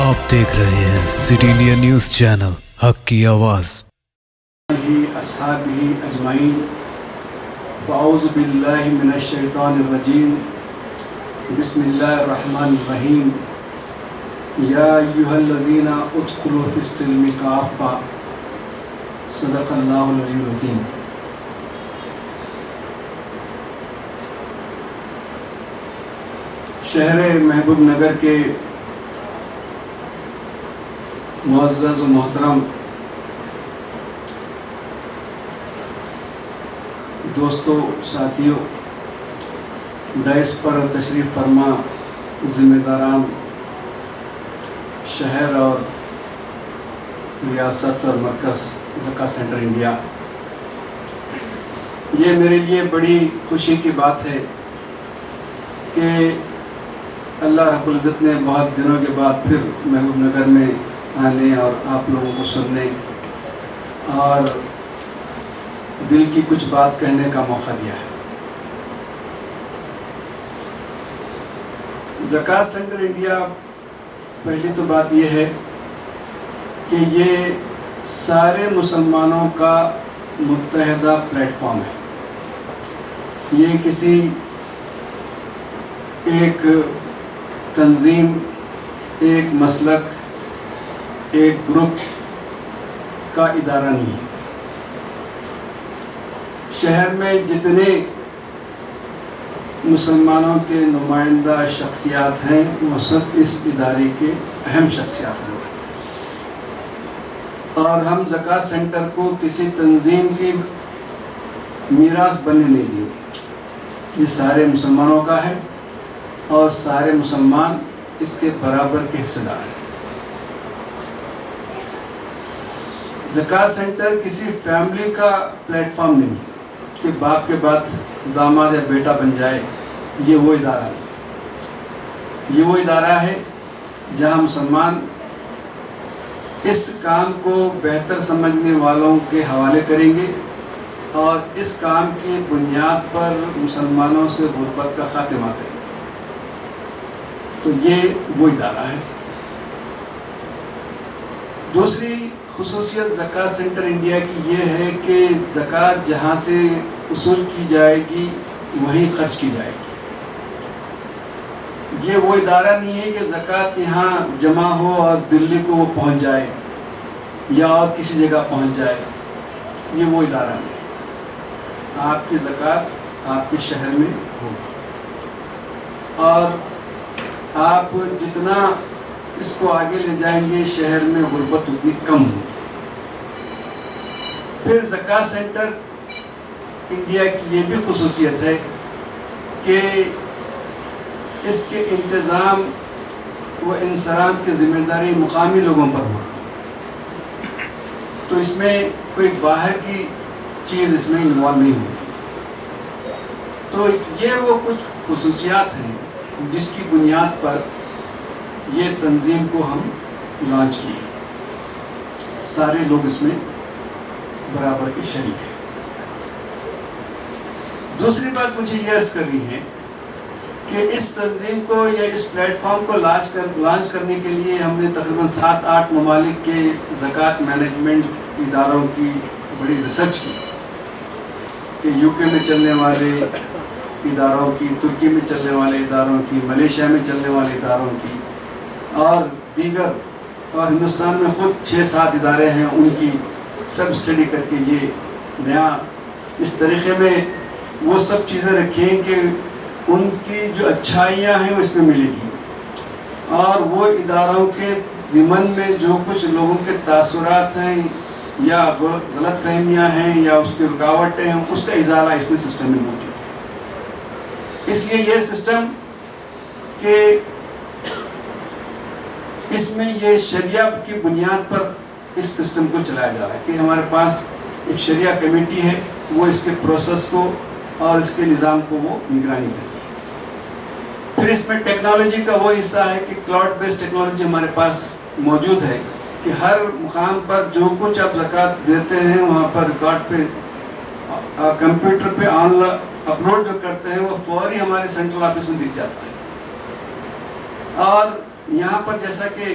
آپ دیکھ رہے ہیں سٹی انڈیا نیوز چینل حق کی آواز. اصحابہ اجمعین. فاعوذ باللہ من الشیطان الرجیم. بسم اللہ الرحمن الرحیم. یا ایھا الذین ادخلوا فی السلم کافہ. صدق اللہ العلی العظیم. شہر محبوب نگر کے معزز و محترم دوستوں، ساتھیوں، ڈائس پر تشریف فرما ذمہ داران شہر اور ریاست اور مرکز زکوٰۃ سینٹر انڈیا، یہ میرے لیے بڑی خوشی کی بات ہے کہ اللہ رب العزت نے بہت دنوں کے بعد پھر محبوب نگر میں آنے اور آپ لوگوں کو سننے اور دل کی کچھ بات کہنے کا موقع دیا ہے. زکوٰۃ سینٹر انڈیا، پہلی تو بات یہ ہے کہ یہ سارے مسلمانوں کا متحدہ پلیٹ فارم ہے. یہ کسی ایک تنظیم، ایک مسلک، ایک گروپ کا ادارہ نہیں ہے. شہر میں جتنے مسلمانوں کے نمائندہ شخصیات ہیں وہ سب اس ادارے کے اہم شخصیات ہیں، اور ہم زکوٰۃ سینٹر کو کسی تنظیم کی میراث بننے نہیں دیں گے. یہ سارے مسلمانوں کا ہے اور سارے مسلمان اس کے برابر کے حصے دار ہیں. زکوٰۃ سینٹر کسی فیملی کا پلیٹ فارم نہیں کہ باپ کے بعد داماد یا بیٹا بن جائے. یہ وہ ادارہ نہیں. یہ وہ ادارہ ہے جہاں مسلمان اس کام کو بہتر سمجھنے والوں کے حوالے کریں گے اور اس کام کی بنیاد پر مسلمانوں سے غربت کا خاتمہ کریں گے. تو یہ وہ ادارہ ہے. دوسری خصوصیت زکوٰۃ سینٹر انڈیا کی یہ ہے کہ زکوٰۃ جہاں سے وصول کی جائے گی وہیں خرچ کی جائے گی. یہ وہ ادارہ نہیں ہے کہ زکوٰۃ یہاں جمع ہو اور دلی کو وہ پہنچ جائے یا اور کسی جگہ پہنچ جائے. یہ وہ ادارہ نہیں. آپ کی زکوٰۃ آپ کے شہر میں ہوگی اور آپ جتنا اس کو آگے لے جائیں گے شہر میں غربت اتنی کم ہوگی. پھر زکوٰۃ سینٹر انڈیا کی یہ بھی خصوصیت ہے کہ اس کے انتظام و انصرام کی ذمہ داری مقامی لوگوں پر ہوگی. تو اس میں کوئی باہر کی چیز اس میں انوالو نہیں ہوگی. تو یہ وہ کچھ خصوصیات ہیں جس کی بنیاد پر یہ تنظیم کو ہم لانچ کیے. سارے لوگ اس میں برابر کے شریک ہیں. دوسری بات مجھے یہ عرض کرنی ہے کہ اس تنظیم کو یا اس پلیٹ فارم کو لانچ کرنے کے لیے ہم نے تقریباً 7-8 ممالک کے زکوٰۃ مینجمنٹ اداروں کی بڑی ریسرچ کی کہ یو کے میں چلنے والے اداروں کی، ترکی میں چلنے والے اداروں کی، ملیشیا میں چلنے والے اداروں کی اور دیگر، اور ہندوستان میں خود 6-7 ادارے ہیں ان کی سب اسٹڈی کر کے یہ نیا اس طریقے میں وہ سب چیزیں رکھیں کہ ان کی جو اچھائیاں ہیں وہ اس میں ملے گی اور وہ اداروں کے ضمن میں جو کچھ لوگوں کے تاثرات ہیں یا غلط فہمیاں ہیں یا اس کی رکاوٹیں ہیں اس کا ازالہ اس میں سسٹم میں موجود ہے. اس لیے یہ سسٹم کہ اس میں یہ شریعہ کی بنیاد پر اس سسٹم کو چلایا جا رہا ہے کہ ہمارے پاس ایک شریعہ کمیٹی ہے، وہ اس کے پروسیس کو اور اس کے نظام کو وہ نگرانی کرتی ہے. پھر اس میں ٹیکنالوجی کا وہ حصہ ہے کہ کلاؤڈ بیس ٹیکنالوجی ہمارے پاس موجود ہے کہ ہر مقام پر جو کچھ آپ زکوٰۃ دیتے ہیں وہاں پر ریکارڈ پہ کمپیوٹر پہ اپلوڈ جو کرتے ہیں وہ فوری ہمارے سینٹرل آفس میں دکھ جاتا ہے. اور یہاں پر جیسا کہ